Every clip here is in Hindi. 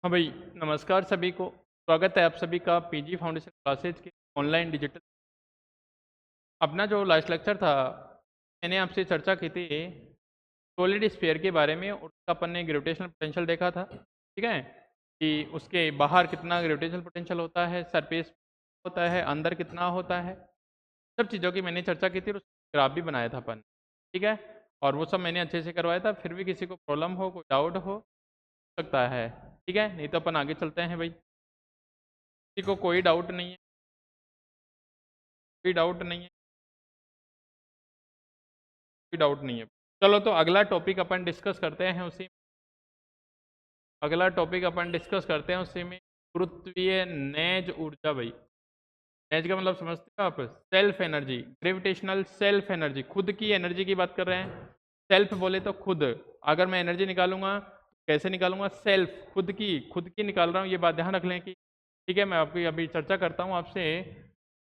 हाँ भाई, नमस्कार सभी को। स्वागत है आप सभी का पीजी फाउंडेशन क्लासेज के ऑनलाइन डिजिटल। अपना जो लास्ट लेक्चर था, मैंने आपसे चर्चा की थी सॉलिड स्फीयर के बारे में, और उसका अपन ने ग्रेविटेशनल पोटेंशियल देखा था। ठीक है कि उसके बाहर कितना ग्रेविटेशनल पोटेंशियल होता है, सरफेस होता है, अंदर कितना होता है, सब चीज़ों की मैंने चर्चा की थी और उसका ग्राफ भी बनाया था अपन। ठीक है, और वो सब मैंने अच्छे से करवाया था। फिर भी किसी को प्रॉब्लम हो, कोई डाउट हो सकता है। ठीक है, नहीं तो अपन आगे चलते हैं भाई। किसी को कोई डाउट नहीं है? कोई डाउट नहीं है? कोई डाउट नहीं है? चलो तो अगला टॉपिक अपन डिस्कस करते हैं उसी अगला टॉपिक अपन डिस्कस करते हैं उसी में गुरुत्वीय नेज ऊर्जा भाई। नेज का मतलब समझते हो आप? Self energy, gravitational self energy, खुद की एनर्जी की बात कर रहे हैं। सेल्फ बोले तो खुद। अगर मैं एनर्जी निकालूंगा कैसे निकालूंगा? सेल्फ, खुद की निकाल रहा हूँ, ये बात ध्यान रख लें कि ठीक है। मैं आपकी अभी चर्चा करता हूँ आपसे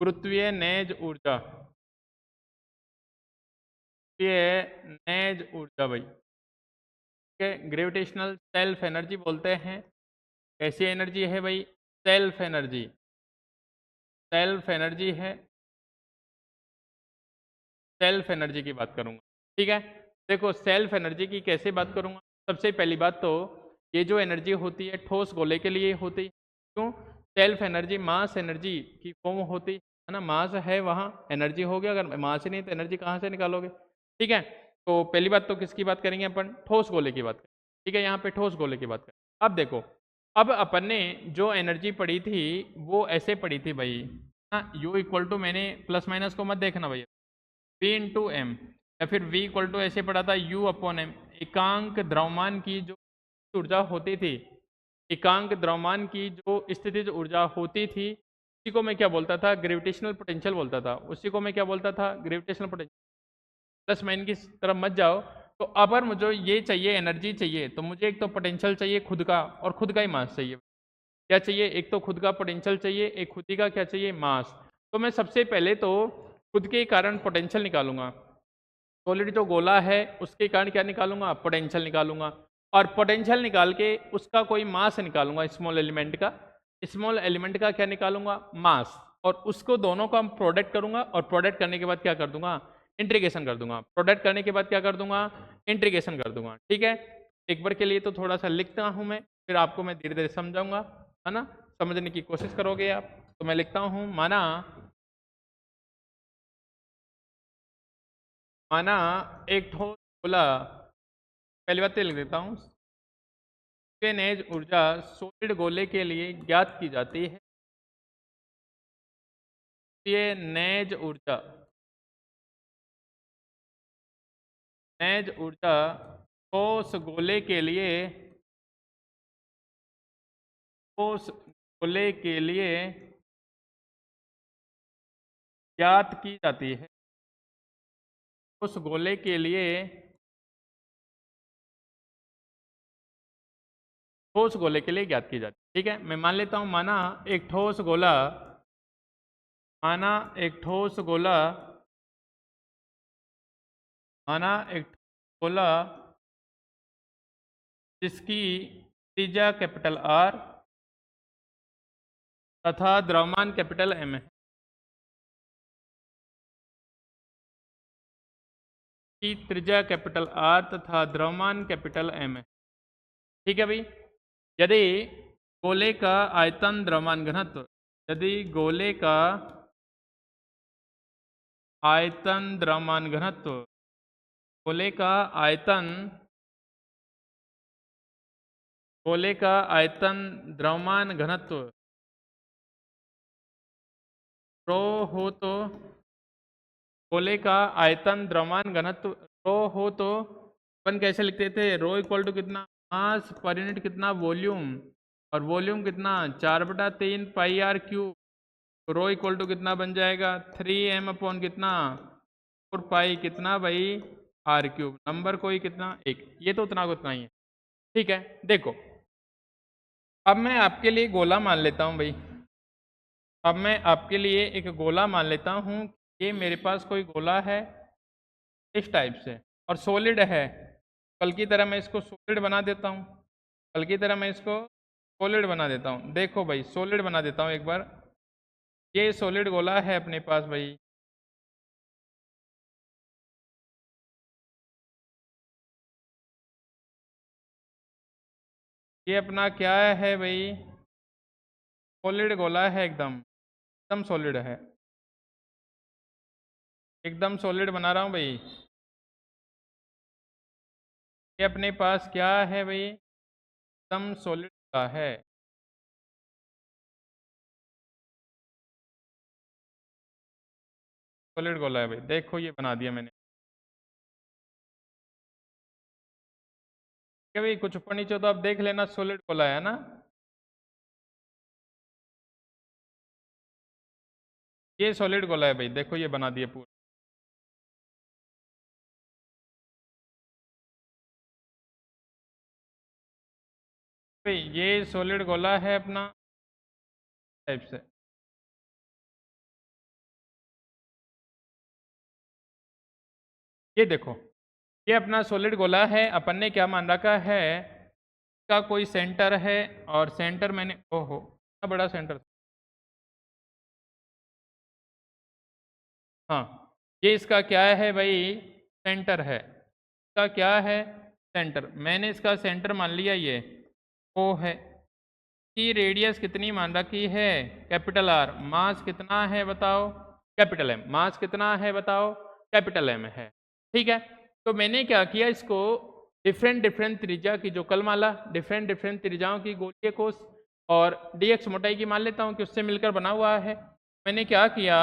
गुरुत्वीय नेज ऊर्जा। ये नेज ऊर्जा भाई, ठीक है, ग्रेविटेशनल सेल्फ एनर्जी बोलते हैं। कैसी एनर्जी है भाई? सेल्फ एनर्जी, सेल्फ एनर्जी है। सेल्फ एनर्जी की बात करूंगा। ठीक है, देखो सेल्फ एनर्जी की कैसे बात करूंगा। सबसे पहली बात तो ये जो एनर्जी होती है ठोस गोले के लिए होती है। क्यों? सेल्फ एनर्जी मास एनर्जी की फॉर्म होती है ना। मास है वहाँ एनर्जी हो गया, अगर मास ही नहीं तो एनर्जी कहाँ से निकालोगे? ठीक है, तो पहली बात तो किसकी बात करेंगे अपन? ठोस गोले की बात करें। ठीक है, यहाँ पे ठोस गोले की बात करें। अब देखो, अब अपन ने जो एनर्जी पढ़ी थी वो ऐसे पढ़ी थी भाई, हाँ, यू इक्वल टू, मैंने प्लस माइनस को मत देखना भैया, V इंटू एम, या फिर V इक्वल टू ऐसे पढ़ा था U अपॉन एम। एकांक द्रव्यमान की जो ऊर्जा होती थी, एकांक द्रव्यमान की जो स्थितिज ऊर्जा होती थी, उसी को मैं क्या बोलता था? ग्रेविटेशनल पोटेंशियल बोलता था। उसी को मैं क्या बोलता था? Gravitational potential. प्लस माइन की तरफ मत जाओ। तो अगर मुझे ये चाहिए, एनर्जी चाहिए, तो मुझे एक तो पोटेंशियल चाहिए खुद का, और खुद का ही मास चाहिए। क्या चाहिए? एक तो खुद का पोटेंशियल चाहिए, एक खुद ही का क्या चाहिए? मास। तो मैं सबसे पहले तो खुद के कारण पोटेंशियल निकालूंगा। सॉलिड जो गोला है उसके कारण क्या निकालूंगा? पोटेंशियल निकालूंगा। और पोटेंशियल निकाल के उसका कोई मास निकालूंगा, स्मॉल एलिमेंट का। स्मॉल एलिमेंट का क्या निकालूंगा? मास। और उसको दोनों का प्रोडक्ट करूंगा, और प्रोडक्ट करने के बाद क्या कर दूंगा? इंटीग्रेशन कर दूंगा। प्रोडक्ट करने के बाद क्या कर दूंगा? इंटीग्रेशन कर दूंगा। ठीक है, एक बार के लिए तो थोड़ा सा लिखता हूं मैं, फिर आपको मैं धीरे धीरे समझाऊंगा, है ना। समझने की कोशिश करोगे आप। तो मैं लिखता हूं, माना माना एक ठोस गोला, पहली बात तो लिख देता हूँ। नेज ऊर्जा सॉलिड गोले के लिए ज्ञात की जाती है। ये नेज ऊर्जा ठोस गोले के लिए, ठोस गोले के लिए ज्ञात की जाती है। उस गोले के लिए, ठोस गोले के लिए ज्ञात की जाती है। ठीक है, मैं मान लेता हूँ, माना एक ठोस गोला, माना एक गोला जिसकी त्रिज्या कैपिटल आर तथा द्रव्यमान कैपिटल एम है। की त्रिज्या कैपिटल आर तथा द्रव्यमान कैपिटल एम है। ठीक है भाई, यदि गोले का आयतन द्रव्यमान घनत्व, यदि गोले का आयतन द्रव्यमान घनत्व, गोले का आयतन, गोले का आयतन द्रव्यमान घनत्व रो हो, तो गोले का आयतन द्रव्यमान घनत्व रो हो, तो अपन कैसे लिखते थे? रो इक्वल टू कितना? मास पर यूनिट कितना? वॉल्यूम। और वॉल्यूम कितना? 4/3 पाई आर क्यूब। तो रो इक्वल टू कितना बन जाएगा? 3m अपॉन कितना? 4 पाई कितना भाई? Are cube. नंबर कोई कितना? एक। ये तो उतना को उतना ही है। ठीक है, देखो अब मैं आपके लिए गोला मान लेता हूँ भाई। अब मैं आपके लिए एक गोला मान लेता हूँ। ये मेरे पास कोई गोला है इस टाइप से, और सॉलिड है। कल की तरह मैं इसको सॉलिड बना देता हूँ, कल की तरह मैं इसको सॉलिड बना देता हूँ। देखो भाई सॉलिड बना देता हूँ एक बार। ये सॉलिड गोला है अपने पास भाई। ये अपना क्या है भाई, सॉलिड गोला है, एकदम एकदम सॉलिड है, एकदम सॉलिड बना रहा हूँ भाई। ये अपने पास क्या है भाई, एकदम सॉलिड का है। सॉलिड गोला है भाई, देखो ये बना दिया मैंने। क्या भाई कुछ ऊपर नीचे हो तो आप देख लेना, सॉलिड गोला है ना। ये सॉलिड गोला है भाई, देखो ये बना दिया पूरा। भाई ये सॉलिड गोला है अपना टाइप से। ये देखो ये अपना सॉलिड गोला है। अपन ने क्या मान रखा है, का कोई सेंटर है, और सेंटर मैंने, ओहो इतना बड़ा सेंटर। हाँ ये इसका क्या है भाई, सेंटर है। इसका क्या है, सेंटर। मैंने इसका सेंटर मान लिया ये ओ है। की रेडियस कितनी मान रखी है, कैपिटल आर। मास कितना है बताओ, कैपिटल एम। मास कितना है बताओ, कैपिटल एम है। ठीक है, तो मैंने क्या किया, इसको डिफरेंट डिफरेंट त्रिज्या की जो कलमाला, डिफरेंट डिफरेंट त्रिज्याओं की गोलीय कोष और dx मोटाई की मान लेता हूँ कि उससे मिलकर बना हुआ है। मैंने क्या किया,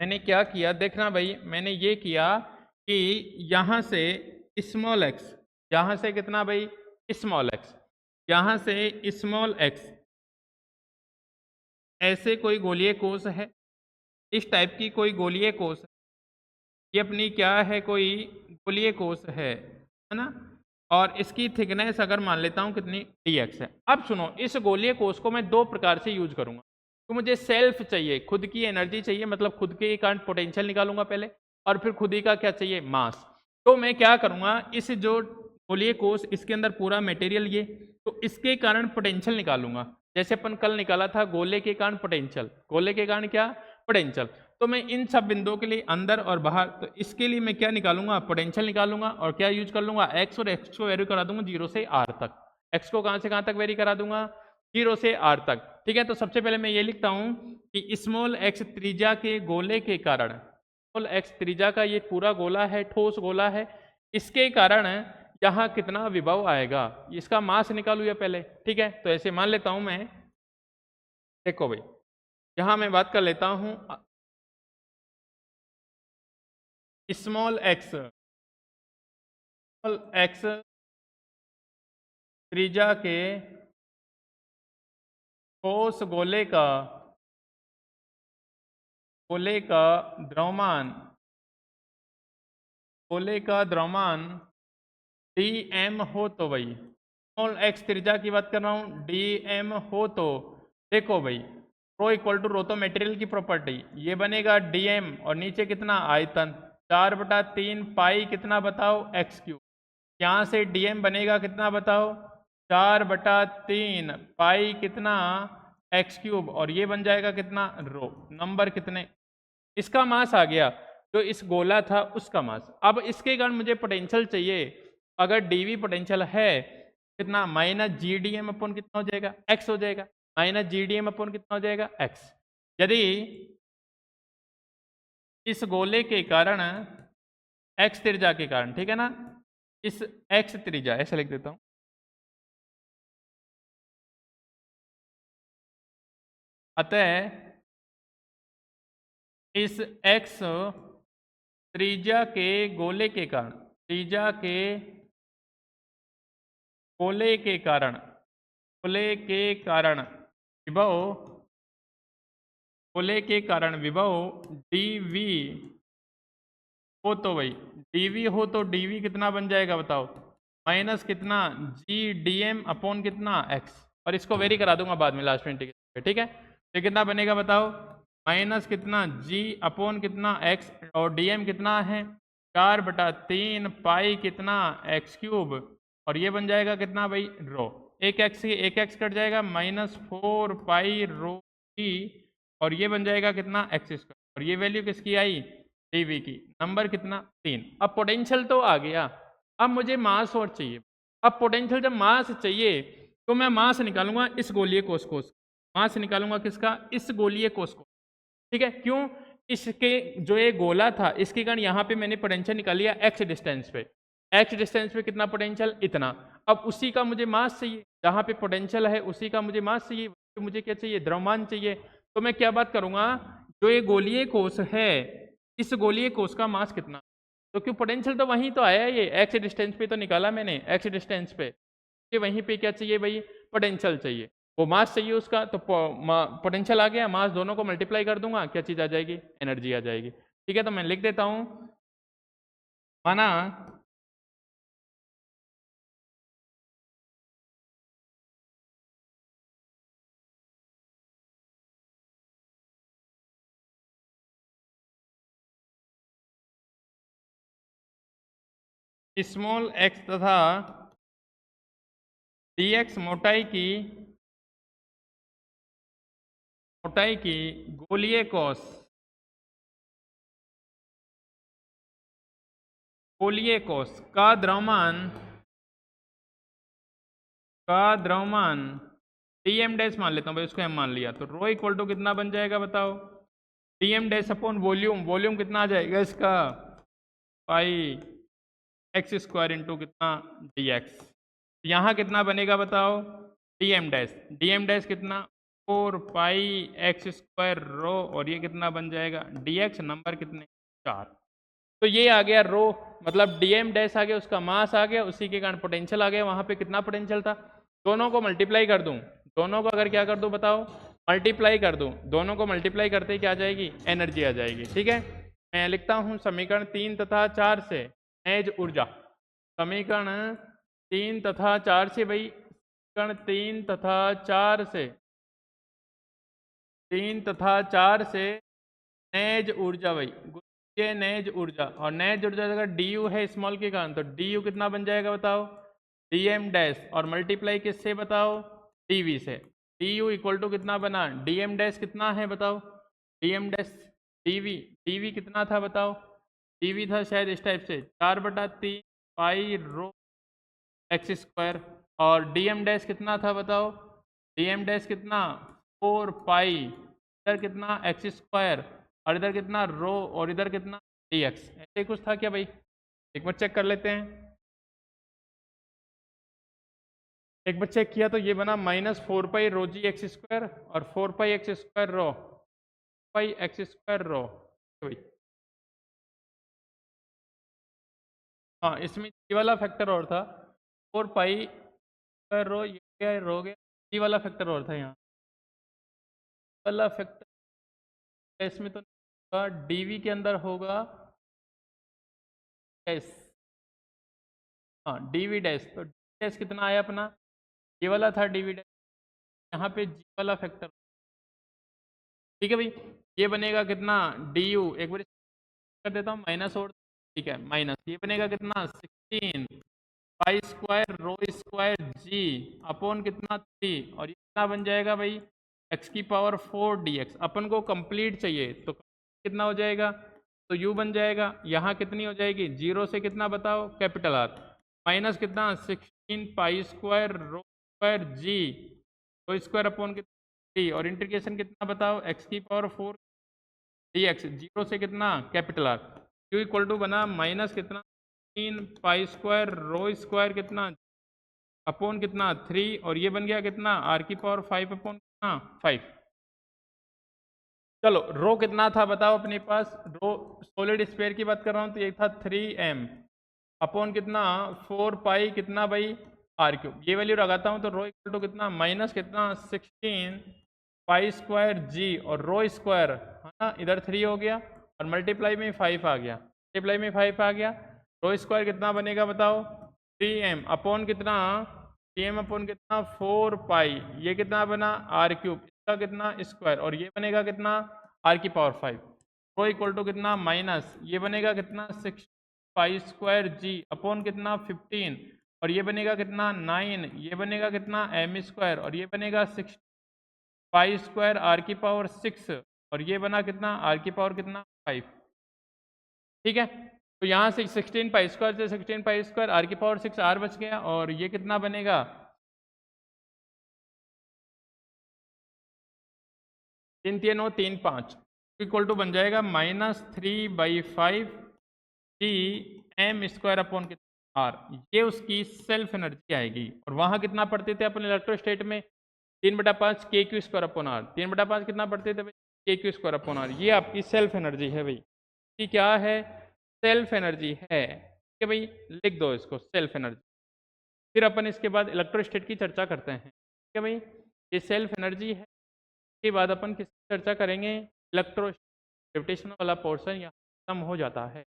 मैंने क्या किया देखना भाई, मैंने ये किया कि यहाँ से स्मॉल एक्स, यहाँ से कितना भाई, स्मॉल एक्स, यहाँ से स्मॉल एक्स, ऐसे कोई गोलीय कोष है, इस टाइप की कोई गोलीय कोष, ये अपनी क्या है, कोई गोलीय कोष है ना। और इसकी थिकनेस अगर मान लेता हूँ कितनी, dx है। अब सुनो, इस गोलीय कोष को मैं दो प्रकार से यूज करूंगा। तो मुझे सेल्फ चाहिए, खुद की एनर्जी चाहिए, मतलब खुद के कारण पोटेंशियल निकालूंगा पहले, और फिर खुद ही का क्या चाहिए, मास। तो मैं क्या करूंगा, इस जो गोलीय कोष, इसके अंदर पूरा मटेरियल ये, तो इसके कारण पोटेंशियल निकालूंगा। जैसे अपन कल निकाला था गोले के कारण पोटेंशियल, गोले के कारण क्या, पोटेंशियल। तो मैं इन सब बिंदुओं के लिए अंदर और बाहर, तो इसके लिए मैं क्या निकालूंगा, पोटेंशियल निकालूंगा। और क्या यूज कर लूंगा, एक्स, और एक्स को वैल्यू करा दूंगा 0 से r तक। एक्स को कहां से कहां तक वेरी करा दूंगा, 0 से r तक। ठीक है, तो सबसे पहले मैं ये लिखता हूं कि स्मॉल एक्स त्रिज्या के गोले के कारण, स्मॉल एक्स त्रिज्या का ये पूरा गोला है, ठोस गोला है, इसके कारण यहाँ कितना विभव आएगा, इसका मास निकालू या पहले। ठीक है, तो ऐसे मान लेता हूं मैं। देखो भाई यहाँ मैं बात कर लेता हूं स्मॉल एक्स, स्मॉल एक्स त्रिज्या के ठोस गोले का, गोले का द्रव्यमान, गोले का द्रव्यमान dm हो तो भाई, स्मॉल एक्स त्रिज्या की बात कर रहा हूँ, dm हो तो देखो भाई, रो इक्वल टू रो तो मटेरियल की प्रॉपर्टी, ये बनेगा dm, और नीचे कितना आयतन, 4/3 पाई कितना बताओ, एक्स क्यूब। यहाँ से dm बनेगा कितना बताओ, 4/3 पाई कितना, एक्स क्यूब, और ये बन जाएगा कितना, रो। नंबर कितने, इसका मास आ गया, जो इस गोला था उसका मास। अब इसके कारण मुझे पोटेंशियल चाहिए, अगर dv पोटेंशियल है कितना, माइनस जी डी एम अपन कितना हो जाएगा, x हो जाएगा, माइनस जी डी एम अपन कितना हो जाएगा, x। यदि इस गोले के कारण, x त्रिज्या के कारण, ठीक है ना, इस x त्रिज्या, ऐसे लिख देता हूं, अतः इस x त्रिज्या के गोले के कारण, त्रिज्या के गोले के कारण, गोले के कारण विभव, गोले के कारण विभव dv हो तो भाई, dv हो तो dv कितना बन जाएगा बताओ, माइनस कितना जी डी एम अपॉन कितना x, और इसको वेरी करा दूंगा बाद में लास्ट में इंटीग्रेशन पे। ठीक है, ये कितना बनेगा बताओ, माइनस कितना g अपॉन कितना x, और dm कितना है 4/3 पाई कितना x क्यूब, और ये बन जाएगा कितना भाई, रो। एक एक्स से एक एक्स कट जाएगा, -4 पाई रो टी, और ये बन जाएगा कितना एक्स स्क्वायर, और ये वैल्यू किसकी आई dv की, नंबर कितना 3। अब पोटेंशियल तो आ गया, अब मुझे मास और चाहिए। अब पोटेंशियल जब मास चाहिए तो मैं मास निकालूंगा इस गोलीय कोष को, मास निकालूंगा किसका, इस गोलीय कोष को, ठीक है। क्यों, इसके जो ये गोला था इसके कारण यहाँ पे मैंने पोटेंशियल निकाल लिया एक्स डिस्टेंस पे, एक्स डिस्टेंस पे कितना पोटेंशियल, इतना। अब उसी का मुझे मास चाहिए, जहाँ पे पोटेंशियल है उसी का मुझे मास चाहिए, तो मुझे क्या चाहिए, द्रव्यमान चाहिए। तो मैं क्या बात करूंगा, जो ये गोलीय कोष है इस गोलीय कोष का मास कितना, तो क्यों पोटेंशियल तो वहीं तो आया, ये एक्स डिस्टेंस पे तो निकाला मैंने, एक्स डिस्टेंस पे, ये वहीं पे क्या चाहिए भाई, पोटेंशियल चाहिए, वो मास चाहिए उसका, तो पोटेंशियल आ गया, मास दोनों को मल्टीप्लाई कर दूंगा, क्या चीज आ जाएगी, एनर्जी आ जाएगी। ठीक है, तो मैं लिख देता हूं, माना स्मॉल एक्स तथा dx मोटाई की गोलीय कोष का द्रव्यमान dm डैश मान लेता हूँ भाई, उसको m मान लिया, तो रो इक्वल टू कितना बन जाएगा बताओ, dm dash upon volume, volume कितना आ जाएगा इसका, पाई एक्स स्क्वायर इंटू कितना dx, यहाँ कितना बनेगा बताओ, dm डैश कितना 4 पाई एक्स स्क्वायर रो, और ये कितना बन जाएगा dx, नंबर कितने 4। तो ये आ गया रो, मतलब dm डैश आ गया, उसका मास आ गया, उसी के कारण पोटेंशियल आ गया, वहां पे कितना पोटेंशियल था, दोनों को मल्टीप्लाई कर दूं, दोनों को अगर क्या कर दूं बताओ, मल्टीप्लाई कर दूं, दोनों को मल्टीप्लाई करते ही क्या आ जाएगी, एनर्जी आ जाएगी। ठीक है, मैं लिखता हूं समीकरण 3 तथा 4 से एज ऊर्जा, समीकरण 3 तथा 4 से भाई, समीकरण 3 तथा 4 से, 3 तथा 4 से नेज ऊर्जा भाई, ये नेज ऊर्जा, और नेज ऊर्जा अगर डी यू है स्मॉल के कारण, तो डी यू कितना बन जाएगा बताओ, डी एम डैश, और मल्टीप्लाई किससे बताओ, डी वी से, डी यू इक्वल टू कितना बना, डी एम डैश कितना है बताओ, D M dash D V कितना था बताओ, डी वी था शायद इस टाइप से 4/3 पाई रो एक्स स्क्वायर, और डी एम डैश कितना था बताओ, डी एम डैश कितना 4 पाई, इधर कितना एक्स स्क्वायर, और इधर कितना रो, और इधर कितना डी एक्स, ऐसे कुछ था क्या भाई, एक बार चेक कर लेते हैं। एक बार चेक किया तो ये बना -4 पाई रो जी एक्स स्क्वायर, और 4 पाई एक्स स्क्वायर रो, पाई एक्स स्क्वायर रो भाई, हाँ इसमें ये वाला फैक्टर और था, 4 पाई स्क्वायर रो, ये क्या रो गया, ये वाला फैक्टर और था, यहाँ वाला फैक्टर इसमें तो डीवी के अंदर होगा एस, हाँ डीवी डैश, तो डैश कितना आया अपना, ये वाला था डीवी डैश, यहाँ पे जी वाला फैक्टर, ठीक है भाई, ये बनेगा कितना डी यू, एक बार कर देता हूँ माइनस, और ठीक है माइनस, ये बनेगा कितना 16 पाई स्क्वायर रो स्क्वायर जी अपॉन कितना 3, और ये कितना बन जाएगा भाई x की पावर 4 dx, अपन को कंप्लीट चाहिए तो कितना हो जाएगा, तो u बन जाएगा, यहाँ कितनी हो जाएगी, जीरो से कितना बताओ कैपिटल आर, माइनस कितना 16 पाई स्क्वायर रो स्क्वायर जी रो स्क्वायर अपॉन कितना 3, और इंटीग्रेशन कितना बताओ x की पावर 4 dx, जीरो से कितना capital R, q equal to बना माइनस कितना 3 पाई स्क्वायर रो स्क्वायर कितना अपॉन कितना 3, और ये बन गया कितना r की पावर 5 अपॉन कितना 5। चलो रो कितना था बताओ अपने पास, रो सॉलिड स्फीयर की बात कर रहा हूँ, तो ये था 3m अपॉन कितना 4 पाई कितना भाई आर क्यूब, ये वैल्यू लगाता हूँ तो रो इक्वल टू कितना माइनस कितना 16 पाई स्क्वायर जी, और रो स्क्वायर है ना, इधर 3 हो गया, और मल्टीप्लाई में 5 आ गया, मल्टीप्लाई में 5 आ गया, रो स्क्वायर कितना बनेगा बताओ 3m अपॉन कितना 3m अपॉन कितना 4 पाई, ये कितना बना आर क्यूब, इसका कितना स्क्वायर, और ये बनेगा कितना आर की पावर 5, रो इक्वल टू कितना माइनस, ये बनेगा कितना 6 पाई स्क्वायर जी अपॉन कितना 15, और ये बनेगा कितना 9, ये बनेगा कितना m² और ये बनेगा 6 पाई स्क्वायर r की पावर 6 और ये बना कितना r की पावर कितना 5। ठीक है, तो यहाँ से 16 पाई स्क्वायर से 16 पाई स्क्वायर r की पावर 6 r बच गया और ये कितना बनेगा 3 3 9 3 5 इक्वल टू बन जाएगा -3/5 जी m² अपॉन कितना r। ये उसकी सेल्फ एनर्जी आएगी और वहाँ कितना पढ़ते थे अपन इलेक्ट्रोस्टेट में 3/5 kq² अपॉन r। 3/5 कितना पढ़ते थे भाई kq² अपॉन r। ये आपकी सेल्फ एनर्जी है भाई, ये क्या है सेल्फ एनर्जी है। ठीक है भाई, लिख दो इसको सेल्फ एनर्जी। फिर अपन इसके बाद इलेक्ट्रोस्टेट की चर्चा करते हैं। ठीक है भाई, ये सेल्फ एनर्जी है। इसके बाद अपन किसकी चर्चा करेंगे इलेक्ट्रोस्टेट, ग्रेविटेशन वाला पोर्शन यहाँ खत्म हो जाता है।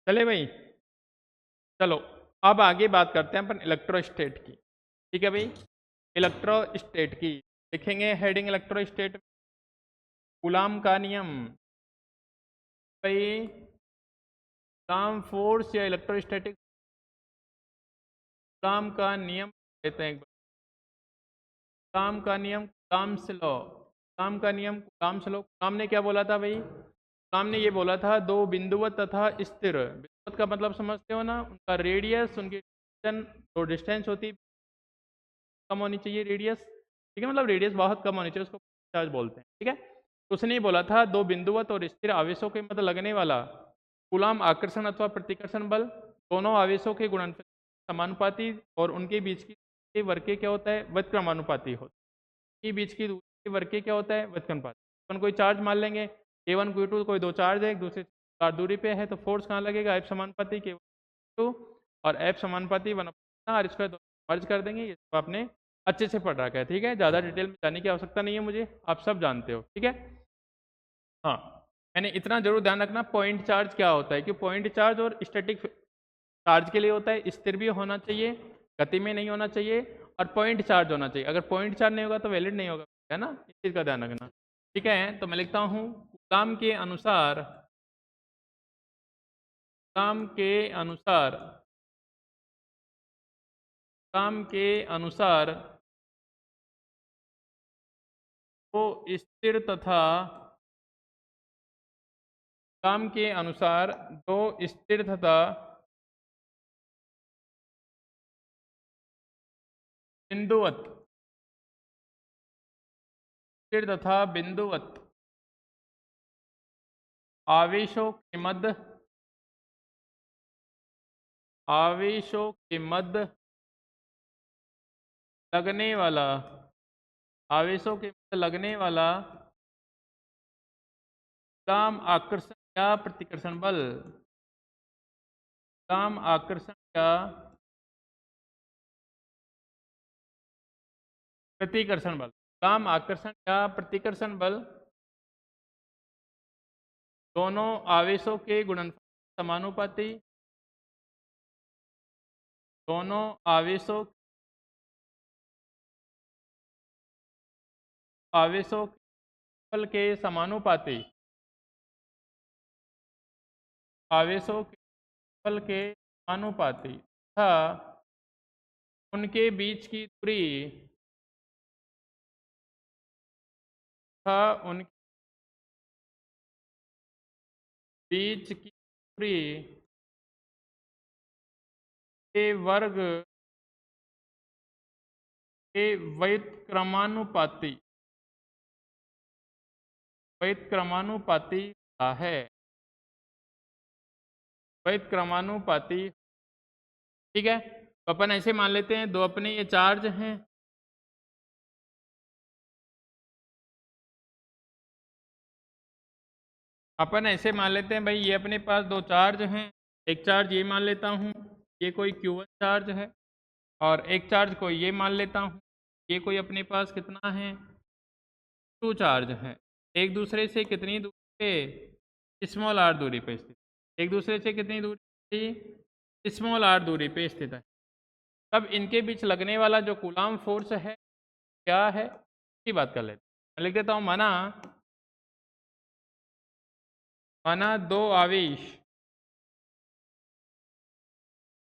चले भाई, चलो अब आगे बात करते हैं अपन इलेक्ट्रोस्टेट की। ठीक है भाई, इलेक्ट्रोस्टेट की लिखेंगे हेडिंग इलेक्ट्रोस्टेट, कूलाम का नियम भाई, कूलाम फोर्स या इलेक्ट्रोस्टैटिक कूलाम का नियम लेते हैं एक बार। कूलाम का नियम कूलाम्स लॉ, कूलाम का नियम कूलाम्स लॉ। कूलाम ने क्या बोला था भाई, कूलाम ने ये बोला था दो बिंदुवत तथा स्थिर, बिंदुवत का मतलब समझते हो ना, उनका रेडियस उनकी जो डिस्टेंस होती है कम होनी चाहिए रेडियस। ठीक है, मतलब रेडियस बहुत कम होनी चाहिए, उसको चार्ज बोलते हैं। ठीक है, तो उसने ये बोला था दो बिंदुवत और स्थिर आवेशों के मध्य लगने वाला कूलाम आकर्षण अथवा प्रतिकर्षण बल दोनों आवेशों के गुणनफल समानुपाती और उनके बीच की वर्ग क्या होता है व्यतिक्रमानुपाती होता है। के बीच की दूरी के वर्ग क्या होता है व्यतिक्रमानुपाती। अपन कोई चार्ज मान लेंगे K1 Q2, कोई दो चार्ज है एक दूसरे से दूरी पे है, तो फोर्स कहाँ लगेगा F समानुपाती K2 और F समानुपाती 1/r²। मर्ज कर देंगे, ये सब आपने अच्छे से पढ़ रखा है। ठीक है, ज़्यादा डिटेल में जाने की आवश्यकता नहीं है मुझे, आप सब जानते हो। ठीक है, हाँ मैंने इतना जरूर ध्यान रखना पॉइंट चार्ज क्या होता है, कि पॉइंट चार्ज और स्टैटिक चार्ज के लिए होता है स्थिर भी होना चाहिए, गति में नहीं होना चाहिए और पॉइंट चार्ज होना चाहिए। अगर पॉइंट चार्ज नहीं होगा तो वैलिड नहीं होगा, है ना, इस चीज़ का ध्यान रखना। ठीक है, तो मैं लिखता हूँ कूलाम के अनुसार, कूलाम के अनुसार, कूलाम के अनुसार तो स्थिर तथा कूलाम के अनुसार दो स्थिर तथा बिंदुवत, स्थिर तथा बिंदुवत आवेशों के मध्य, आवेशों के मध्य लगने वाला, आवेशों के मध्य लगने वाला कूलाम आकर्षण या प्रतिकर्षण बल, कूलाम आकर्षण या प्रतिकर्षण बल, कूलाम आकर्षण या प्रतिकर्षण बल दोनों आवेशों के गुणनफल समानुपाती, दोनों आवेशों, आवेशों के के समानुपाती, आवेशों के बल के समानुपाती तथा उनके बीच की दूरी, तथा उनके बीच की दूरी के वर्ग के व्युत्क्रमानुपाती, व्युत्क्रमानुपाती होता है, व्युत्क्रमानुपाती। ठीक है, तो अपन ऐसे मान लेते हैं दो अपने ये चार्ज हैं, अपन ऐसे मान लेते हैं भाई ये अपने पास दो चार्ज हैं, एक चार्ज ये मान लेता हूँ ये कोई Q1 चार्ज है और एक चार्ज को ये मान लेता हूँ, ये कोई अपने पास कितना है, 2 चार्ज है, एक दूसरे से कितनी दूरी पे, स्मॉल आर दूरी पे स्थित, एक दूसरे से कितनी दूरी पे, स्मॉल आर दूरी पे स्थित है। तब इनके बीच लगने वाला जो कूलाम फोर्स है क्या है, इसकी बात कर लेते हैं। मैं लिख देता हूँ, माना दो आवेश,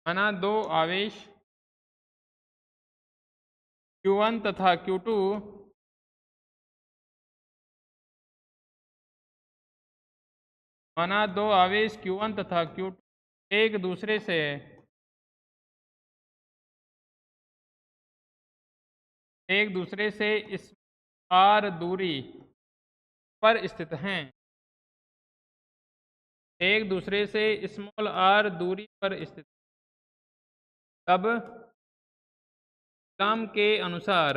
माना दो आवेश Q1 तथा Q2 माना दो आवेश Q1 तथा Q2 एक दूसरे से इस r दूरी पर स्थित हैं, एक दूसरे से स्मॉल r दूरी पर स्थित। तब कूलाम के अनुसार,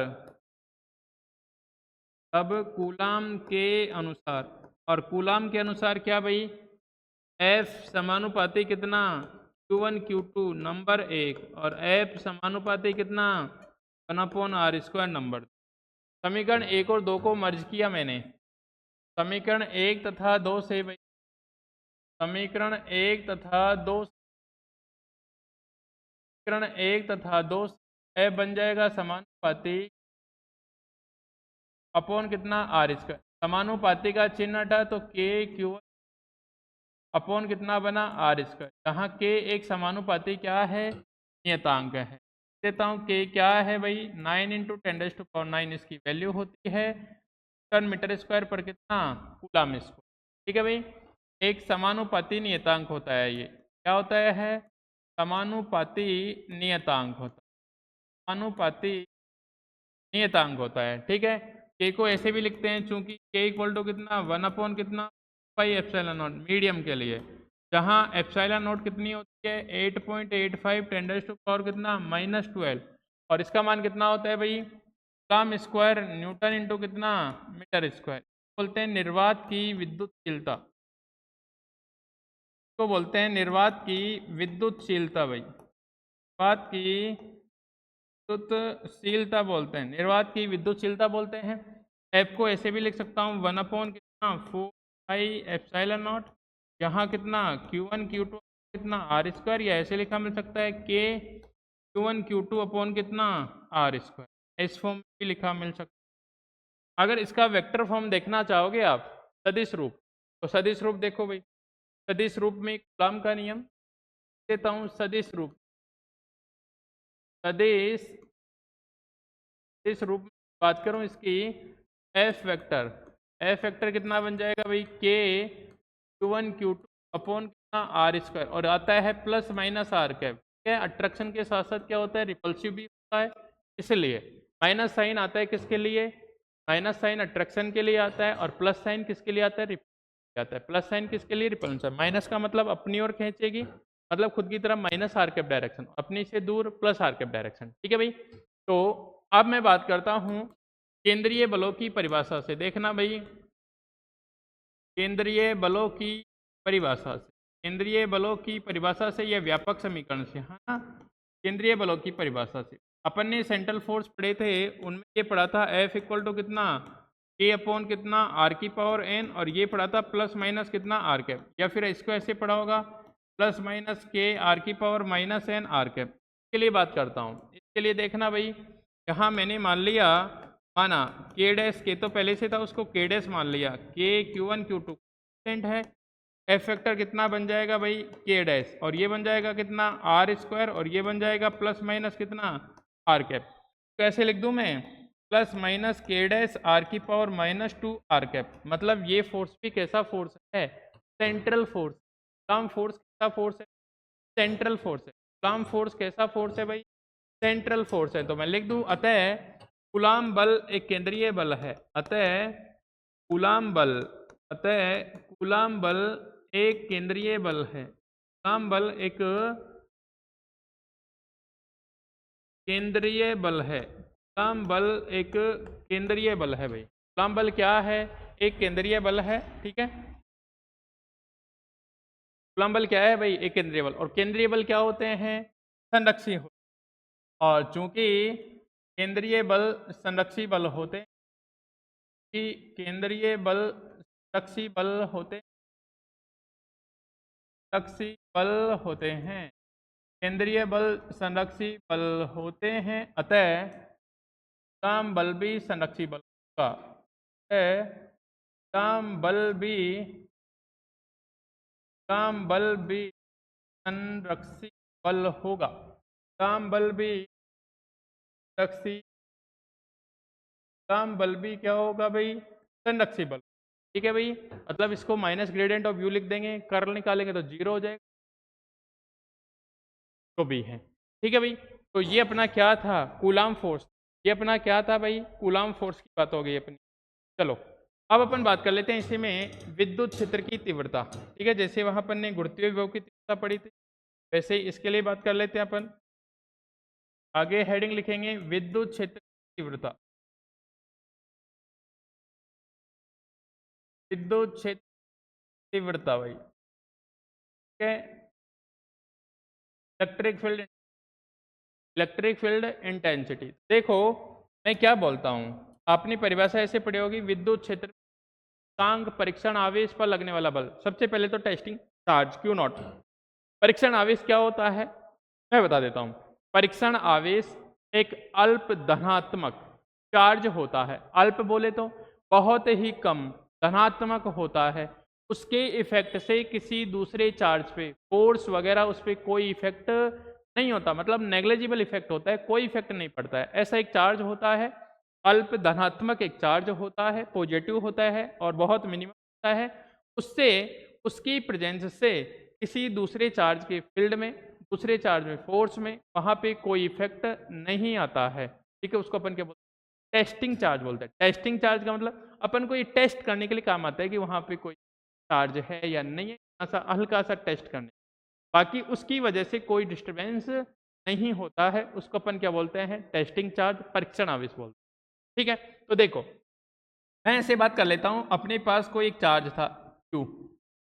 तब कूलाम के अनुसार, और कूलाम के अनुसार क्या भाई, F समानुपाती कितना, Q1 Q2 नंबर एक, और F समानुपाती कितना, 1/r² नंबर। समीकरण 1 और 2 को मर्ज किया मैंने, समीकरण 1 तथा 2 से भाई, समीकरण 1 तथा 2, समीकरण 1 तथा 2 F बन जाएगा समानुपाती अपॉन कितना, r²। समानुपाती का चिन्ह हटा तो k Q1 अपॉन कितना बना, r²। जहाँ k एक समानुपाती क्या है, नियतांक है। देता हूँ k क्या है भाई, 9 × 10⁹ इसकी वैल्यू होती है, टन मीटर स्क्वायर पर कितना, कूलाम स्क्वायर। ठीक है भाई, एक समानुपाती नियतांक होता है, ये क्या होता है, समानुपाती नियतांक होता है, समानुपाती नियतांक होता है। ठीक है, k को ऐसे भी लिखते हैं, चूंकि k इक्वल टू कितना, 1 कितना, पाई एप्सिलॉन नॉट मीडियम के लिए, जहाँ एप्सिलॉन नॉट कितनी होती है, 8.85 10⁻⁴ कितना, -12, और इसका मान कितना होता है भाई, कूलाम स्क्वायर न्यूटन इंटू कितना, मीटर स्क्वायर। बोलते हैं निर्वात की विद्युतशीलता, को बोलते हैं निर्वात की विद्युतशीलता भाई, निर्वात की विद्युतशीलता बोलते हैं, निर्वात की विद्युतशीलता बोलते हैं। एफ को ऐसे भी लिख सकता हूँ, 1 कितना, 4πε0, यहाँ कितना, Q1 Q2 कितना, r², या ऐसे लिखा मिल सकता है k Q1 Q2 अपॉन कितना, r²। इस फॉर्म में भी लिखा मिल सकता है। अगर इसका वेक्टर फॉर्म देखना चाहोगे आप, सदिश रूप, तो सदिश रूप देखो भाई, सदिश रूप में कूलाम का नियम देता हूँ, सदिश रूप, सदिश इस रूप में बात करूं इसकी, एफ वेक्टर कितना बन जाएगा भाई, k Q1 Q2 अपॉन कितना, r², और आता है प्लस माइनस r कैप। ठीक है, अट्रैक्शन के साथ साथ क्या होता है, रिपल्सिव भी होता है, इसलिए माइनस साइन आता है किसके लिए, माइनस साइन अट्रैक्शन के लिए आता है, और प्लस साइन किसके लिए आता है, आता है। प्लस साइन किसके लिए, रिपल्सन। माइनस का मतलब अपनी ओर खींचेगी, मतलब खुद की तरफ माइनस r कैप डायरेक्शन, अपनी से दूर प्लस r कैप डायरेक्शन। ठीक है भाई, तो अब मैं बात करता हूं केंद्रीय बलों की परिभाषा से। देखना भाई, केंद्रीय बलों की परिभाषा से, केंद्रीय बलों की परिभाषा से या व्यापक समीकरण से, हाँ, केंद्रीय बलों की परिभाषा से। अपन ने सेंट्रल फोर्स पढ़े थे, उनमें ये पढ़ा था F इक्वल टू कितना, k अपॉन कितना, r⁴n, और ये पढ़ा था प्लस माइनस कितना, r कैप, या फिर इसको ऐसे पढ़ा होगा, plus minus k r⁴ - n r cap. इसके लिए बात करता हूँ, इसके लिए देखना भाई, यहाँ मैंने मान लिया, माना k डैश, k तो पहले से था, उसको k डैश मान लिया, k Q1 Q2 है, एफ वेक्टर कितना बन जाएगा भाई, k डैश, और ये बन जाएगा कितना, r², और ये बन जाएगा प्लस माइनस कितना, r कैप। कैसे लिख दूं मैं, plus minus k dash r⁻² r cap. मतलब ये फोर्स भी कैसा फोर्स है, सेंट्रल फोर्स। कूलाम फोर्स कैसा फोर्स है, सेंट्रल फोर्स है। कूलाम फोर्स कैसा फोर्स है भाई, सेंट्रल फोर्स है। तो मैं लिख दूं, अतः कूलाम बल एक केंद्रीय बल है, अतः कूलाम बल, अतः कूलाम बल एक केंद्रीय बल है, कूलाम बल एक केंद्रीय बल है, कूलाम बल एक केंद्रीय बल है भाई। कूलाम बल क्या है, एक केंद्रीय बल है। ठीक है, कूलाम बल क्या है भाई, एक केंद्रीय बल। और केंद्रीय बल क्या होते हैं, संरक्षी होते हैं। और चूंकि केंद्रीय बल संरक्षी बल होते कि केंद्रीय बल संरक्षी बल होते संरक्षी बल होते हैं केंद्रीय बल संरक्षी बल होते हैं, अतः काम बल भी संरक्षी बल होगा। अतः काम बल भी संरक्षी बल होगा। काम बल भी संरक्षी काम बल भी क्या होगा भाई? संरक्षी बल। ठीक है भाई, मतलब इसको माइनस ग्रेडियंट ऑफ यू लिख देंगे, कर्ल निकालेंगे तो 0 हो जाएगा, तो भी है। ठीक है भाई, तो ये अपना क्या था? Coulomb force. ये अपना क्या था भाई? कूलाम फोर्स की बात हो गई अपनी। चलो अब अपन बात कर लेते हैं इसी में विद्युत क्षेत्र की तीव्रता। ठीक है, जैसे वहां अपन ने गुरुत्वीय विभव की तीव्रता पढ़ी थी, वैसे ही इसके लिए बात कर लेते हैं अपन। आगे हेडिंग लिखेंगे विद्युत क्षेत्र की तीव्रता। विद्युत क्षेत्र तीव्रता भाई, ठीक है। Electric field intensity. देखो मैं क्या बोलता हूँ, आपने परिभाषा ऐसे पढ़ी होगी, विद्युत क्षेत्र स्थानांक परीक्षण आवेश पर लगने वाला बल। सबसे पहले तो टेस्टिंग चार्ज क्यू नॉट। परीक्षण आवेश क्या होता है मैं बता देता हूँ। परीक्षण आवेश एक अल्प धनात्मक चार्ज होता है। अल्प बोले तो बहुत ही कम धनात्मक होता है। उसके इफेक्ट से किसी दूसरे चार्ज पे फोर्स वगैरह उस पर कोई इफेक्ट नहीं होता, मतलब नेग्लिजिबल इफेक्ट होता है, कोई इफेक्ट नहीं पड़ता है। ऐसा एक चार्ज होता है, अल्प धनात्मक एक चार्ज होता है, पॉजिटिव होता है और बहुत मिनिमम होता है। उससे उसकी प्रेजेंस से किसी दूसरे चार्ज के फील्ड में, दूसरे चार्ज में फोर्स में, वहाँ पे कोई इफेक्ट नहीं आता है। ठीक है, उसको अपन क्या बोलते हैं? टेस्टिंग चार्ज बोलते हैं। टेस्टिंग चार्ज का मतलब अपन को ये टेस्ट करने के लिए काम आता है कि वहाँ पे कोई चार्ज है या नहीं है, ऐसा हल्का सा टेस्ट करने। बाकी उसकी वजह से कोई डिस्टर्बेंस नहीं होता है, उसको अपन क्या बोलते हैं? टेस्टिंग चार्ज, परीक्षण आवेश बोलते हैं। ठीक है, तो देखो मैं ऐसे बात कर लेता हूं, अपने पास कोई एक चार्ज था Q।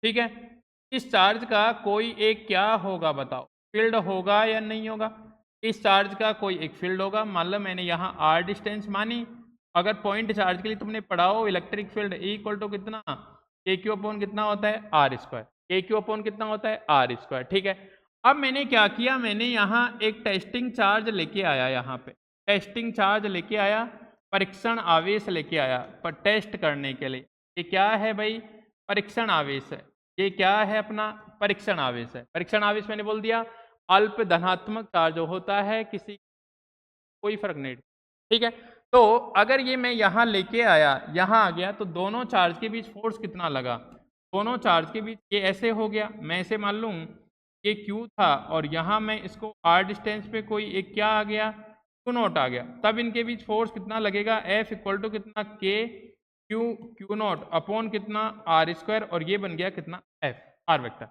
ठीक है, इस चार्ज का कोई एक क्या होगा बताओ? फील्ड होगा या नहीं होगा? इस चार्ज का कोई एक फील्ड होगा। मान लो मैंने यहाँ r डिस्टेंस मानी। अगर पॉइंट चार्ज के लिए तुमने पढ़ा हो electric field E equal to कितना, के क्यू अपॉन कितना होता है? R square. K Q upon कितना होता है? R square. ठीक है, अब मैंने क्या किया, मैंने यहाँ एक टेस्टिंग चार्ज लेके आया, यहाँ पे टेस्टिंग चार्ज लेके आया, परीक्षण आवेश लेके आया पर टेस्ट करने के लिए। ये क्या है भाई? परीक्षण आवेश है। ये क्या है अपना? परीक्षण आवेश है। परीक्षण आवेश मैंने बोल दिया अल्प धनात्मक चार्ज होता है, किसी कोई फर्क नहीं। ठीक है, तो अगर ये मैं यहाँ लेके आया, यहाँ आ गया, तो दोनों चार्ज के बीच फोर्स कितना लगा? दोनों चार्ज के बीच ये ऐसे हो गया, मैं ऐसे मान लूँ ये Q था और यहाँ मैं इसको R डिस्टेंस पे कोई एक क्या आ गया? Q नॉट आ गया। तब इनके बीच फोर्स कितना लगेगा? F इक्वल टू कितना? Q नॉट अपॉन कितना? R स्क्वायर, और ये बन गया कितना? F R vector.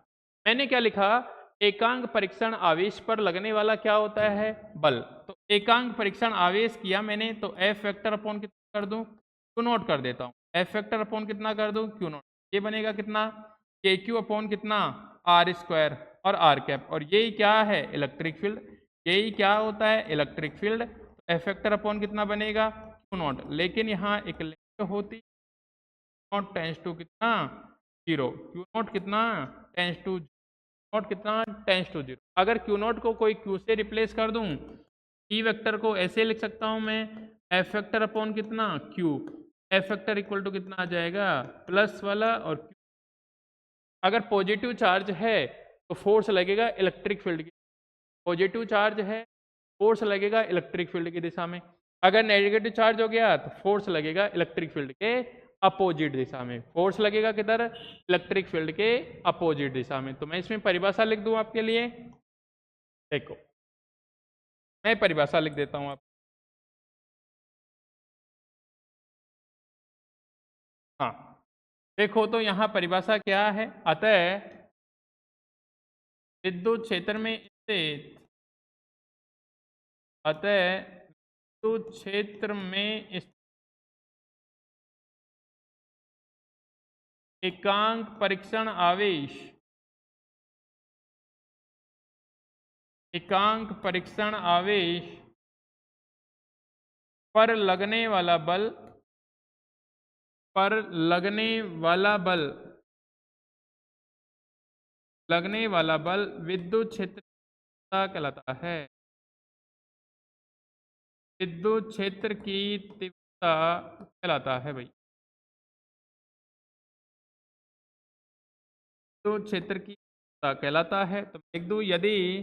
मैंने क्या लिखा? एकांक परीक्षण आवेश पर लगने वाला क्या होता है? बल। तो एकांक परीक्षण आवेश किया मैंने, तो F वेक्टर अपॉन कितना कर दूं? Q नॉट कर देता हूँ। F वेक्टर अपॉन कितना कर दूं? Q not. ये बनेगा कितना? KQ अपॉन कितना? R स्क्वायर और R कैप, और यही क्या है? Electric field. यही क्या होता है? Electric field. तो F वेक्टर अपॉन कितना बनेगा? Q not. लेकिन यहाँ एक लिमिट होती, नॉट टेंस टू कितना? 0। Q नॉट कितना? टेंस टू नॉट कितना? Tends to 0। अगर Q नॉट को कोई Q से रिप्लेस कर दूं, E वेक्टर को ऐसे लिख सकता हूं मैं, F वेक्टर अपॉन कितना? Q। F vector equal to कितना आ जाएगा? प्लस वाला और Q। अगर पॉजिटिव चार्ज है तो फोर्स लगेगा इलेक्ट्रिक फील्ड की, पॉजिटिव चार्ज है फोर्स लगेगा इलेक्ट्रिक फील्ड की दिशा में। अगर नेगेटिव चार्ज हो गया तो फोर्स लगेगा इलेक्ट्रिक फील्ड के अपोजिट दिशा में। फोर्स लगेगा किधर? इलेक्ट्रिक फील्ड के अपोजिट दिशा में। तो मैं इसमें परिभाषा लिख दूं आपके लिए, देखो मैं परिभाषा लिख देता हूं आप। हाँ देखो, तो यहाँ परिभाषा क्या है? अतः विद्युत क्षेत्र में स्थित, अतः विद्युत क्षेत्र में एकांक परीक्षण आवेश, एकांक परीक्षण आवेश पर लगने वाला बल, पर लगने वाला बल, लगने वाला बल विद्युत क्षेत्र कहलाता है। विद्युत क्षेत्र की तीव्रता कहलाता है भाई। विद्युत क्षेत्र की तीव्रता कहलाता है। तो लिख दूं, यदि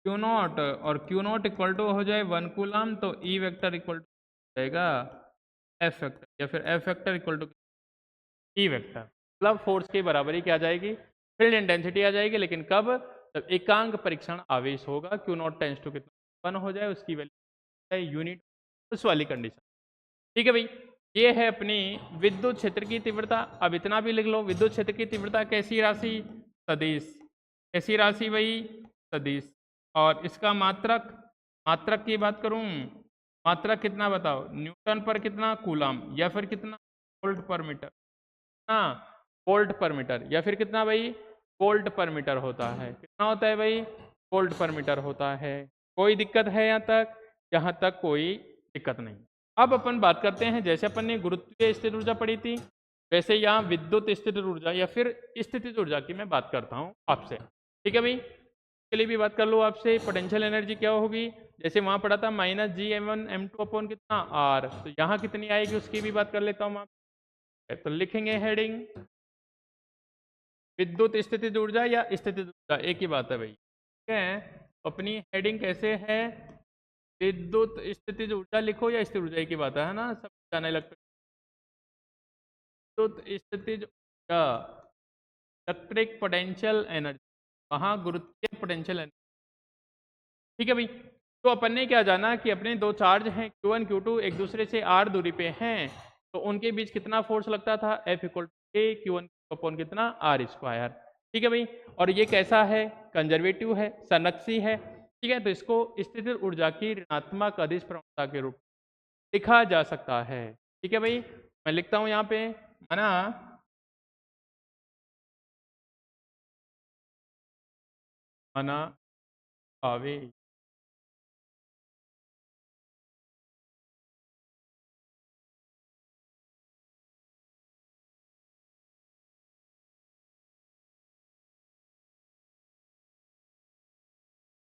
क्यू नॉट और क्यू नॉट इक्वल टू हो जाए 1 कूलम, तो ई वेक्टर इक्वल टू जाएगा एफ वेक्टर, या फिर F vector equal to E vector. मतलब फोर्स की बराबरी क्या आ जाएगी, फील्ड इंटेंसिटी आ जाएगी। लेकिन कब, जब एकांक परीक्षण आवेश होगा, क्यू नॉट टेंस टू कितना 1 हो जाए, उसकी वैल्यू यूनिट, उस वाली कंडीशन। ठीक है भाई, ये है अपनी विद्युत क्षेत्र की तीव्रता। अब इतना भी लिख लो, विद्युत क्षेत्र की तीव्रता कैसी राशि, सदिश। कैसी राशि भाई, सदिश। और इसका मात्रक, मात्रक की बात करूं, मात्रक कितना बताओ, न्यूटन पर कितना, कूलम, या फिर कितना, वोल्ट पर मीटर। हाँ, वोल्ट पर मीटर, या फिर कितना भाई, वोल्ट पर मीटर होता है। कितना होता है भाई, वोल्ट पर मीटर होता है। कोई दिक्कत है यहाँ तक, यहाँ तक कोई दिक्कत नहीं। अब अपन बात करते हैं, जैसे अपन ने गुरुत्वीय स्थिर ऊर्जा पढ़ी थी, वैसे यहाँ विद्युत स्थिर ऊर्जा या फिर स्थितिज ऊर्जा की मैं बात करता हूँ आपसे। ठीक है भाई, के लिए भी बात कर लो आपसे, पोटेंशियल एनर्जी क्या होगी। जैसे वहां पढ़ा था -G m1 m2 अपॉन कितना आर, तो यहाँ कितनी आएगी उसकी भी बात कर लेता हूँ आप। तो लिखेंगे हेडिंग विद्युत स्थितिज ऊर्जा या स्थितिज ऊर्जा, एक ही बात है भाई। ठीक है, अपनी हेडिंग कैसे है, विद्युत स्थितिज ऊर्जा लिखो या स्थिर ऊर्जा, एक ही बात है ना, सब जाने लगता है। विद्युत स्थितिज ऊर्जा, इलेक्ट्रिक पोटेंशियल एनर्जी, वहाँ गुरुत्वीय पोटेंशियल एनर्जी। ठीक है भाई, तो अपन ने क्या जाना कि अपने दो चार्ज हैं Q1 Q2, एक दूसरे से r दूरी पे हैं, तो उनके बीच कितना फोर्स लगता था, F equal to A Q1 upon कितना आर स्क्वायर। ठीक है भाई, और ये कैसा है, कंजर्वेटिव है, संरक्षी है। ठीक है, तो इसको स्थिर ऊर्जा की ऋणात्मक अदिश प्रवणता के रूप में लिखा जा सकता है। ठीक है भाई, मैं लिखता हूँ यहाँ पे, माना माना आवेश,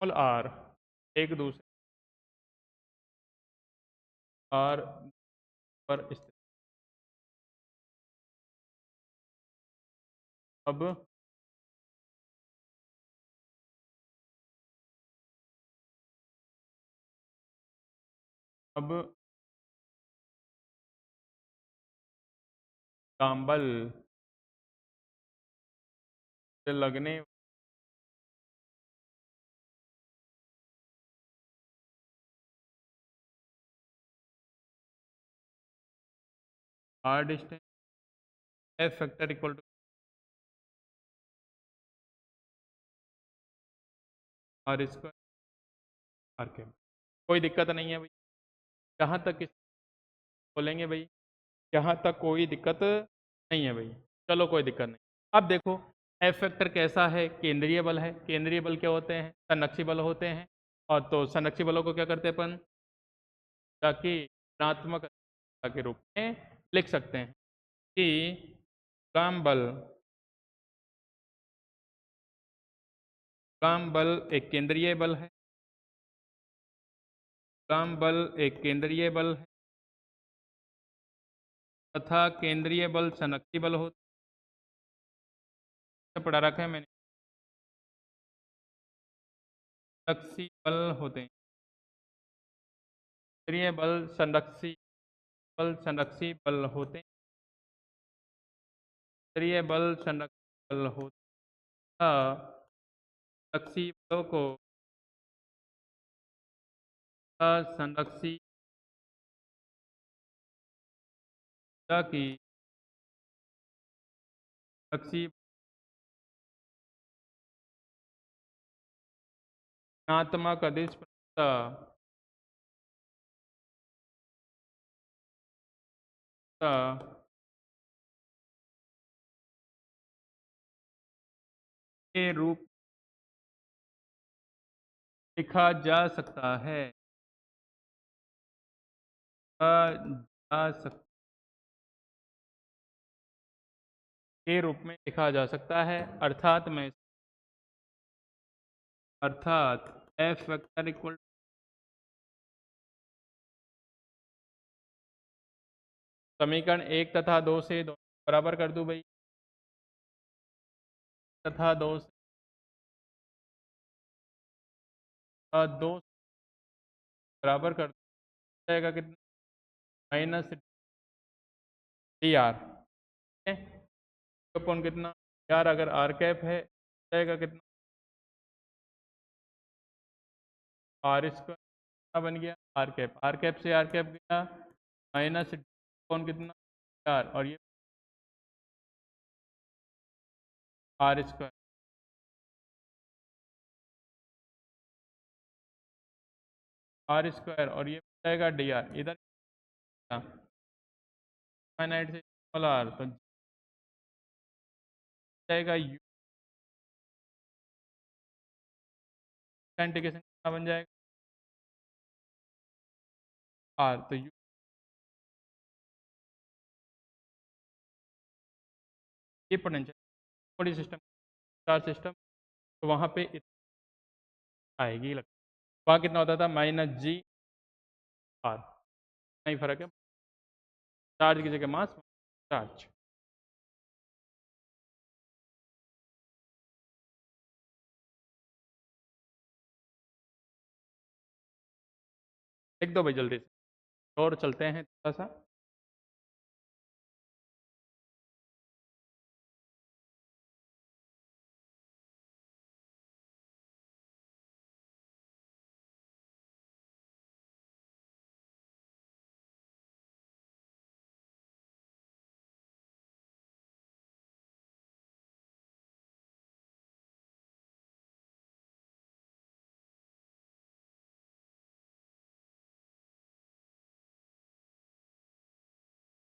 और आर एक दूसरे आर पर स्थित। अब अब काम्बल से लगने R distance, F factor equal to R square R के। कोई दिक्कत नहीं है भाई, जहाँ तक इस बोलेंगे भाई, यहाँ तक कोई दिक्कत नहीं है भाई। चलो कोई दिक्कत नहीं। अब देखो, एफ फैक्टर कैसा है, केंद्रीय बल है। केंद्रीय बल क्या होते हैं, संरक्षी बल होते हैं। और तो संरक्षी बलों को क्या करते हैं अपन, ताकि ऋणात्मक के रूप में लिख सकते हैं कि काम बल, काम बल एक केंद्रीय बल है, काम बल एक केंद्रीय बल है, तथा केंद्रीय बल संरक्षी बल होता है, पढ़ा रखा है मैंने, संरक्षी बल होते हैं। केंद्रीय बल बल होते हैं, केंद्रीय बल संरक्षी बल होता, संरक्षी बलों को संरक्षी की संरक्षी ऋणात्मक अदिश के रूप लिखा जा सकता है। जा सकता के रूप में लिखा जा सकता है, अर्थात एफ वेक्टर इक्वल समीकरण 1 तथा 2 से दोनों बराबर कर दूं भाई, तथा 2 से 2 बराबर कर दूं, जाएगा कितना, माइनस डी आर, ठीक है, अपॉन कितना, यार अगर आर कैप है जाएगा कितना, आर स्क्वायर बन गया, आर कैप से आर कैप गया, माइनस अपॉन कितना, यार, और ये आर स्क्वायर, और ये जाएगा डी आर, इधर फाइनाइट से स्मॉल आर, तो जाएगा यू का इंटीग्रेशन कितना बन जाएगा, आर, तो यू ये potential body system, charge system, तो वहाँ पे आएगी लगता, वहाँ कितना होता था, माइनस जी आर, नहीं फर्क है, चार्ज की जगह मास, चार्ज। लिख दो भाई जल्दी से, और चलते हैं थोड़ा सा,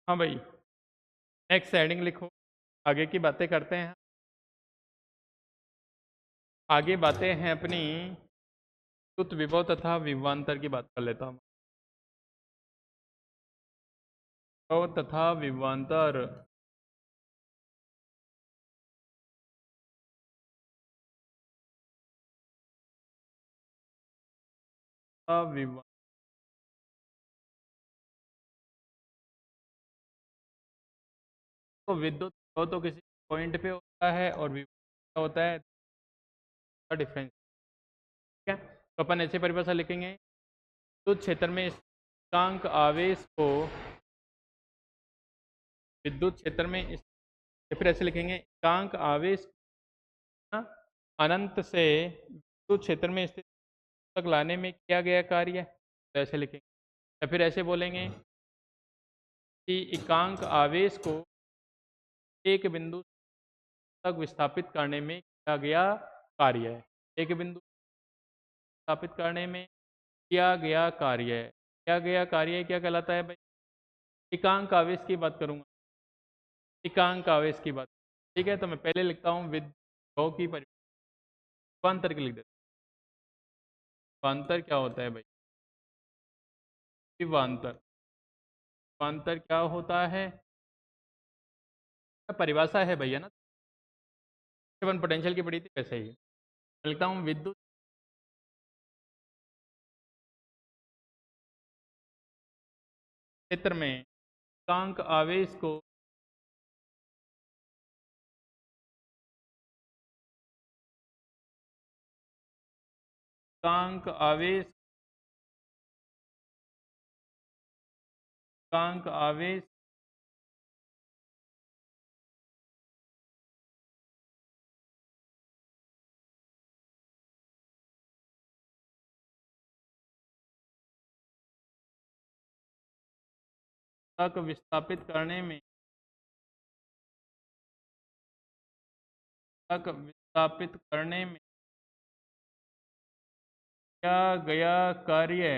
हाँ भाई, नेक्स्ट हेडिंग लिखो, आगे की बातें करते हैं, आगे बातें हैं अपनी शुद्ध विभव तथा विभवांतर की बात कर लेता हूँ, विभव तथा विभवांतर, विभव, तो विद्युत विभव तो किसी पॉइंट पे होता है और विभव होता है डिफरेंस, ठीक है, तो अपन ऐसे परिभाषा लिखेंगे, विद्युत क्षेत्र में स्थिरांक आवेश को, विद्युत क्षेत्र में या फिर ऐसे लिखेंगे, स्थिरांक आवेश ना, अनंत से विद्युत क्षेत्र में स्थित तक लाने में किया गया कार्य, तो ऐसे लिखेंगे, या फिर ऐसे बोलेंगे कि एकांक आवेश को एक बिंदु तक विस्थापित करने में किया गया कार्य है, एक बिंदु स्थापित करने में किया गया कार्य है, किया गया कार्य क्या कहलाता है भाई, एकांक आवेश की बात करूंगा, एकांक आवेश की बात, ठीक है, तो मैं पहले लिखता हूँ विभव की विभवांतर की लिख देता हूँ, विभवांतर क्या होता है भाई, विभवांतर, विभवांतर क्या होता है, परिभाषा है भैया ना, अपन पोटेंशियल की पढ़ी थी वैसे ही, मैं लिखता हूँ विद्युत क्षेत्र में एकांक आवेश को एकांक आवेश, एकांक आवेश तक विस्थापित करने में, तक विस्थापित करने में किया गया कार्य,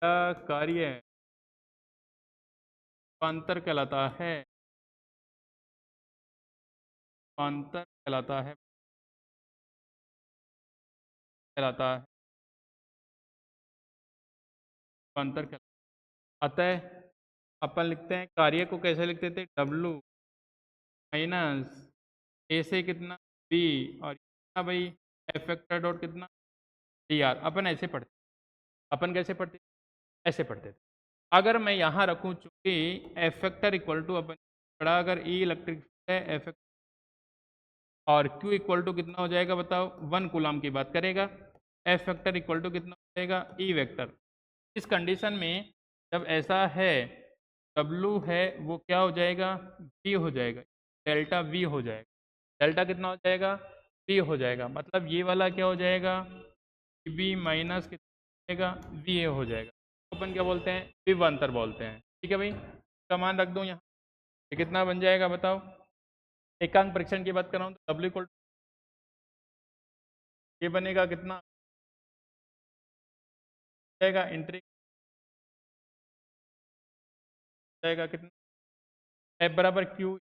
क्या कार्य रूपांतर कहलाता है, रूपांतर कहलाता है, कहलाता है, अंतर क्या, अतः अपन लिखते हैं कार्य को कैसे लिखते थे, W माइनस ए से कितना बी और कितना भाई एफ वेक्टर डॉट कितना डी आर। अपन ऐसे पढ़ते, अपन कैसे पढ़ते, ऐसे पढ़ते थे। अगर मैं यहाँ रखूँ चूंकि एफ वेक्टर इक्वल टू अपन पढ़ा, अगर ई इलेक्ट्रिक है एफ और Q इक्वल टू कितना हो जाएगा बताओ, 1 कूलम की बात करेगा, एफ वेक्टर इक्वल टू कितना हो जाएगा ई वेक्टर। इस कंडीशन में जब ऐसा है W है वो क्या हो जाएगा V हो जाएगा, डेल्टा V हो जाएगा, डेल्टा कितना हो जाएगा V हो जाएगा, मतलब ये वाला क्या हो जाएगा V माइनस कितना हो जाएगा VA हो जाएगा। तो अपन क्या बोलते हैं विभवांतर बोलते हैं। ठीक है भाई, इसका मान रख दो यहाँ, ये कितना बन जाएगा बताओ, एकांक परीक्षण की बात कर रहा हूँ तो W इक्वल ये बनेगा कितना जाएगा इंट्री जाएगा कितना एफ बराबर क्यू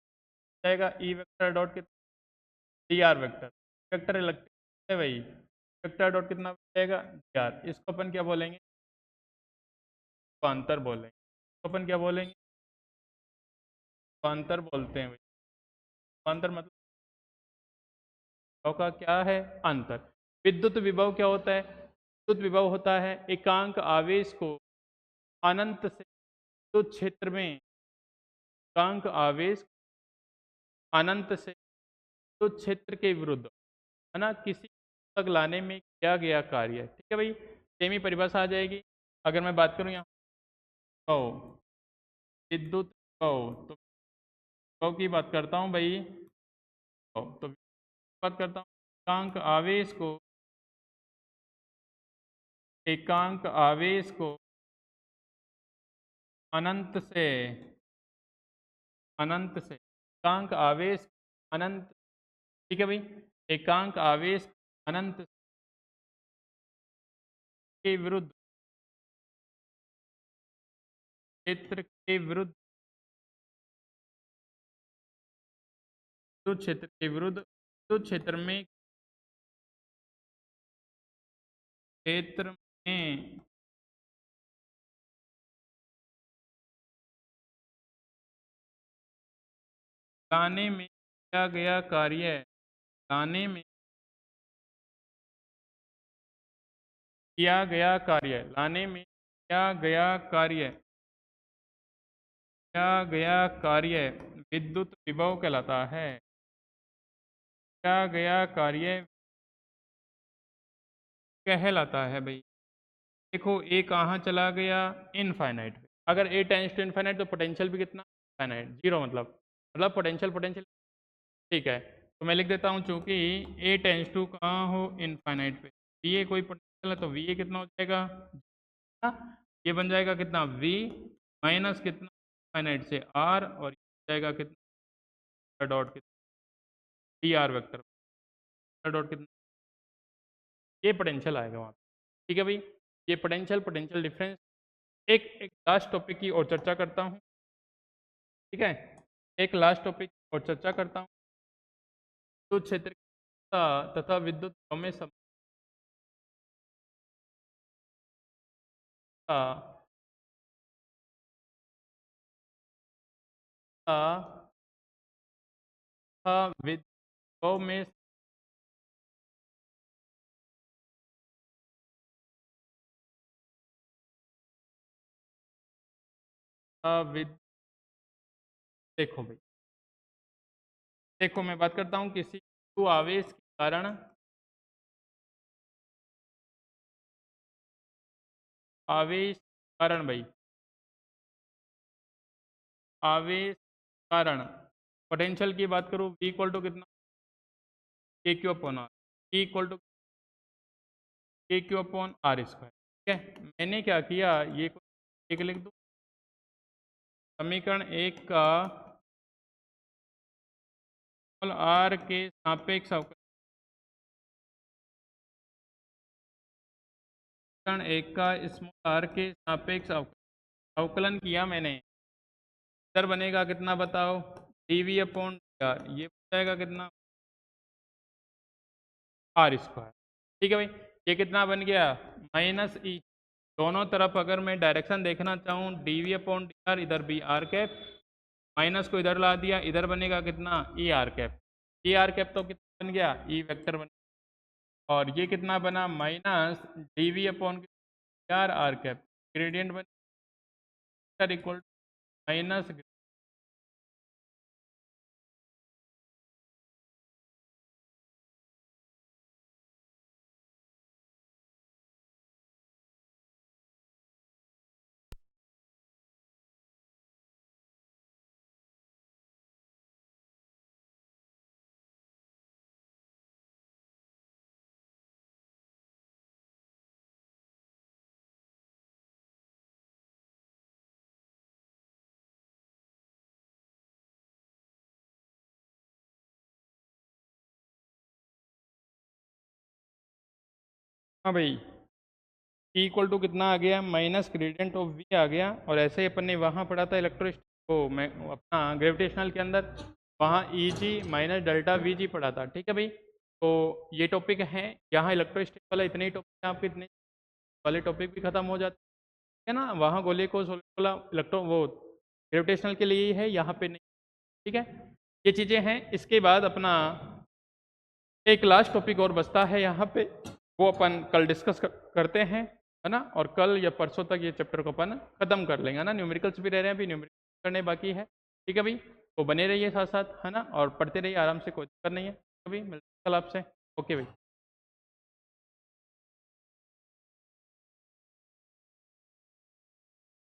जाएगा ई वेक्टर डॉट कितना D R vector, vector electric है भाई, वेक्टर डॉट कितना जाएगा डी आर। इसको अपन क्या बोलेंगे विभवांतर बोलेंगे, इसको अपन क्या बोलेंगे विभवांतर बोलते हैं भाई। विभवांतर मतलब विभव का क्या है अंतर। विद्युत विभव क्या होता है, विद्युत विभव होता है एकांक आवेश को अनंत से विद्युत क्षेत्र में, एकांक आवेश अनंत से विद्युत क्षेत्र के विरुद्ध है ना किसी तक लाने में किया गया कार्य। ठीक है भाई, सेमी परिभाषा आ जाएगी। अगर मैं बात करूँ यहाँ विद्युत विभव, तो विभव की बात करता हूँ भाई, तो बात करता हूँ एकांक आवेश को अनंत से एकांक आवेश अनंत। ठीक है भाई, एकांक आवेश अनंत के विरुद्ध क्षेत्र के विरुद्ध, विद्युत क्षेत्र के विरुद्ध विद्युत क्षेत्र में लाने में किया गया कार्य, लाने में किया गया कार्य, लाने में किया गया कार्य, किया गया कार्य विद्युत विभव कहलाता है। किया गया कार्य कहलाता है भाई। देखो ए कहाँ चला गया इनफाइनाइट पे, अगर ए टेंस टू इनफाइनाइट तो पोटेंशियल भी कितना फाइनाइट जीरो, मतलब पोटेंशियल पोटेंशियल। ठीक है, तो मैं लिख देता हूँ चूंकि ए टेंस टू कहाँ हो इनफाइनाइट पे, वी ए कोई पोटेंशियल है तो वी ए कितना हो जाएगा ना? ये बन जाएगा कितना V माइनस कितना फाइनाइट से R और ये हो जाएगा कितना डॉट कितना डी आर वेक्टर डॉट कितना, ये पोटेंशियल आएगा वहाँ पे। ठीक है भाई, ये पोटेंशियल पोटेंशियल डिफरेंस। एक लास्ट टॉपिक की और चर्चा करता हूँ। ठीक है, एक लास्ट टॉपिक और चर्चा करता हूँ, विद्युत क्षेत्र तथा विद्युत विभव में विभव में देखो भाई, देखो मैं बात करता हूँ किसी आवेश के कारण, आवेश कारण भाई, आवेश कारण पोटेंशियल की बात करूँ V इक्वल टू कितना K Q upon R, E equal to K Q upon R square. ठीक है, मैंने क्या किया ये एक लिख दूँ, समीकरण एक का आर के सापेक्ष अवकलन, समीकरण एक का स्मॉल आर के सापेक्ष अवकलन किया मैंने, इधर बनेगा कितना बताओ dv अपॉन आर, ये बन जाएगा कितना आर स्क्वायर। ठीक है भाई, ये कितना बन गया माइनस ई, दोनों तरफ अगर मैं डायरेक्शन देखना चाहूँ D V upon D R, इधर बी आर कैप, माइनस को इधर ला दिया, इधर बनेगा कितना E R cap. E R cap तो कितना बन गया ई वेक्टर बन, और ये कितना बना minus D V upon R R cap, gradient बन इक्वल माइनस। हाँ भाई, E इक्वल टू कितना आ गया माइनस ग्रेडियंट ऑफ V आ गया, और ऐसे ही अपन ने वहाँ पढ़ा था इलेक्ट्रोस्टैटिक को, मैं अपना ग्रेविटेशनल के अंदर वहाँ ई जी माइनस डेल्टा वी जी पढ़ा था। ठीक है भाई, तो ये टॉपिक है, यहाँ इलेक्ट्रोस्टैटिक वाला इतने ही टॉपिक हैं आपके, इतने वाले टॉपिक भी खत्म हो जाते है ना। वहाँ गोले को वाला इलेक्ट्रो वो ग्रेविटेशनल के लिए ही है, यहाँ पे नहीं। ठीक है, ये चीज़ें हैं। इसके बाद अपना एक लास्ट टॉपिक और बचता है यहाँ पे, वो अपन कल डिस्कस करते हैं, है ना। और कल या परसों तक ये चैप्टर को अपन खत्म कर लेंगे, है ना। न्यूमेरिकल्स भी रह रहे हैं, अभी न्यूमेरिकल करने बाकी है। ठीक है भाई, तो बने रहिए साथ साथ, है ना, और पढ़ते रहिए आराम से, कोई दिक्कत नहीं है। कभी मिलते हैं कल आपसे। ओके भाई।